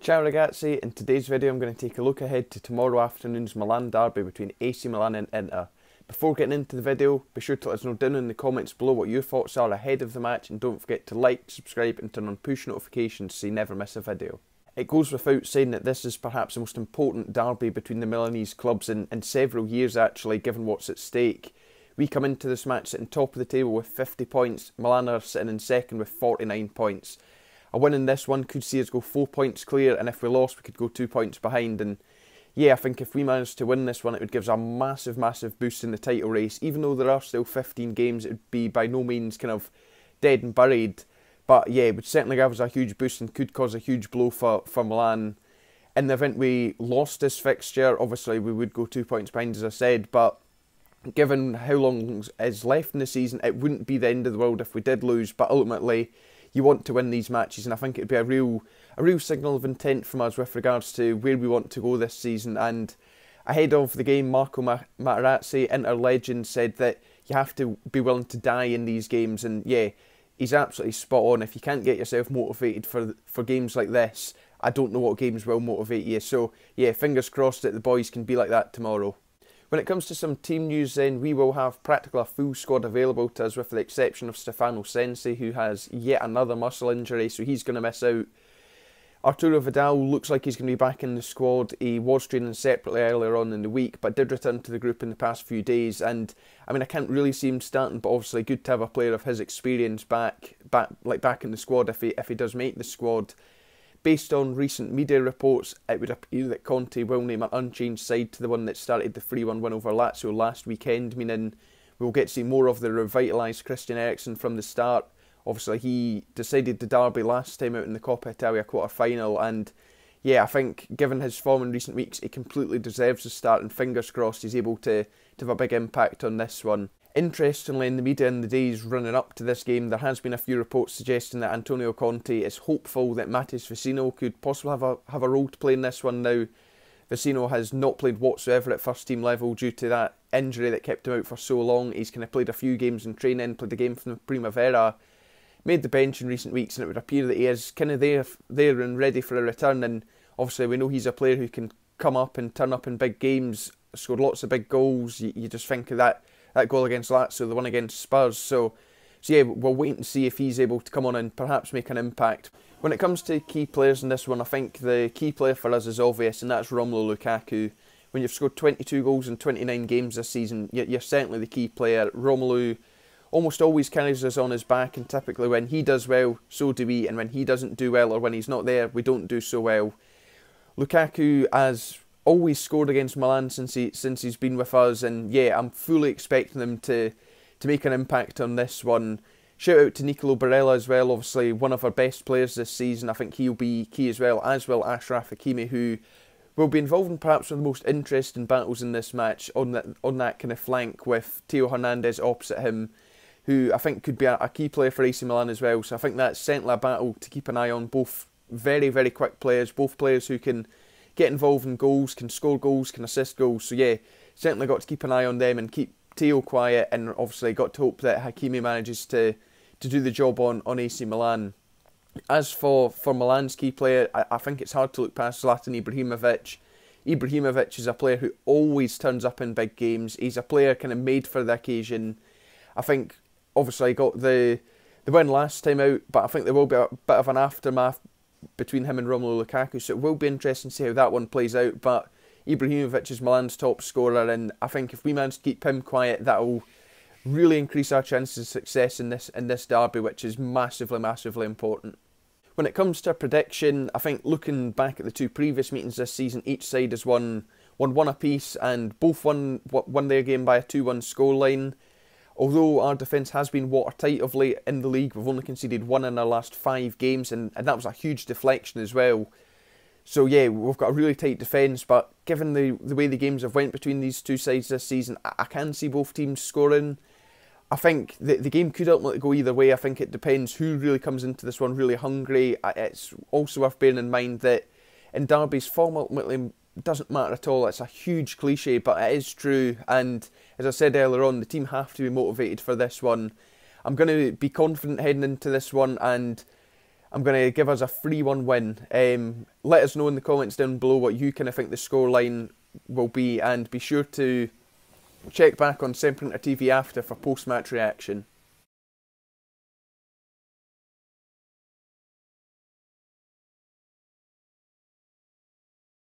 Ciao ragazzi, in today's video I'm going to take a look ahead to tomorrow afternoon's Milan Derby between AC Milan and Inter. Before getting into the video, be sure to let us know down in the comments below what your thoughts are ahead of the match, and don't forget to like, subscribe and turn on push notifications so you never miss a video. It goes without saying that this is perhaps the most important derby between the Milanese clubs in several years actually, given what's at stake. We come into this match sitting top of the table with 50 points, Milan are sitting in second with 49 points. A win in this one could see us go 4 points clear, and if we lost we could go 2 points behind. And yeah, I think if we managed to win this one it would give us a massive boost in the title race. Even though there are still 15 games, it would be by no means kind of dead and buried. But yeah, it would certainly give us a huge boost and could cause a huge blow for Milan. In the event we lost this fixture, obviously we would go 2 points behind as I said, but given how long is left in the season, it wouldn't be the end of the world if we did lose. But ultimately, you want to win these matches, and I think it would be a real signal of intent from us with regards to where we want to go this season. And ahead of the game, Marco Materazzi, Inter legend, said that you have to be willing to die in these games, and yeah, he's absolutely spot on. If you can't get yourself motivated for games like this, I don't know what games will motivate you. So yeah, fingers crossed that the boys can be like that tomorrow. When it comes to some team news then, we will have practically a full squad available to us with the exception of Stefano Sensi, who has yet another muscle injury, so he's going to miss out. Arturo Vidal looks like he's going to be back in the squad. He was training separately earlier on in the week, but did return to the group in the past few days. And I mean, I can't really see him starting, but obviously good to have a player of his experience back in the squad if he does make the squad. Based on recent media reports, it would appear that Conte will name an unchanged side to the one that started the 3-1 win over Lazio last weekend, meaning we'll get to see more of the revitalised Christian Eriksen from the start. Obviously, he decided the derby last time out in the Coppa Italia quarter-final, and yeah, I think given his form in recent weeks, he completely deserves the start, and fingers crossed he's able to have a big impact on this one. Interestingly, in the media in the days running up to this game, there has been a few reports suggesting that Antonio Conte is hopeful that Matheus Vecino could possibly have a role to play in this one. Now, Vecino has not played whatsoever at first team level due to that injury that kept him out for so long. He's kind of played a few games in training, played a game from the Primavera, made the bench in recent weeks, and it would appear that he is kind of there and ready for a return. And obviously we know he's a player who can come up and turn up in big games, scored lots of big goals. You just think of that goal against Lazio, the one against Spurs. So yeah, we'll wait and see if he's able to come on and perhaps make an impact. When it comes to key players in this one, I think the key player for us is obvious, and that's Romelu Lukaku. When you've scored 22 goals in 29 games this season, you're certainly the key player. Romelu almost always carries us on his back, and typically when he does well, so do we, and when he doesn't do well or when he's not there, we don't do so well. Lukaku has always scored against Milan since he's been with us, and yeah, I'm fully expecting him to make an impact on this one. Shout out to Nicolo Barella as well, obviously one of our best players this season. I think he'll be key as will Achraf Hakimi, who will be involved in perhaps one of the most interesting battles in this match on that kind of flank, with Theo Hernandez opposite him, who I think could be a key player for AC Milan as well. So I think that's certainly a battle to keep an eye on. Both very quick players, both players who can get involved in goals, can score goals, can assist goals. So yeah, certainly got to keep an eye on them and keep Theo quiet, and obviously got to hope that Hakimi manages to do the job on AC Milan. As for Milan's key player, I think it's hard to look past Zlatan Ibrahimovic. Ibrahimovic is a player who always turns up in big games. He's a player kind of made for the occasion. I think obviously got the win last time out, but I think there will be a bit of an aftermath between him and Romelu Lukaku, so it will be interesting to see how that one plays out. But Ibrahimovic is Milan's top scorer, and I think if we manage to keep him quiet, that will really increase our chances of success in this derby, which is massively important. When it comes to a prediction, I think looking back at the two previous meetings this season, each side has won one apiece, and both won their game by a 2-1 scoreline. Although our defence has been watertight of late in the league, we've only conceded 1 in our last 5 games, and that was a huge deflection as well. So yeah, we've got a really tight defence, but given the way the games have went between these two sides this season, I can see both teams scoring. I think the game could ultimately go either way. I think it depends who really comes into this one really hungry. It's also worth bearing in mind that in derbies, form ultimately doesn't matter at all. It's a huge cliche, but it is true. And as I said earlier on, the team have to be motivated for this one. I'm going to be confident heading into this one, and I'm going to give us a 3-1 win. Let us know in the comments down below what you kind of think the scoreline will be, and be sure to check back on SempreInterTV after for post-match reaction.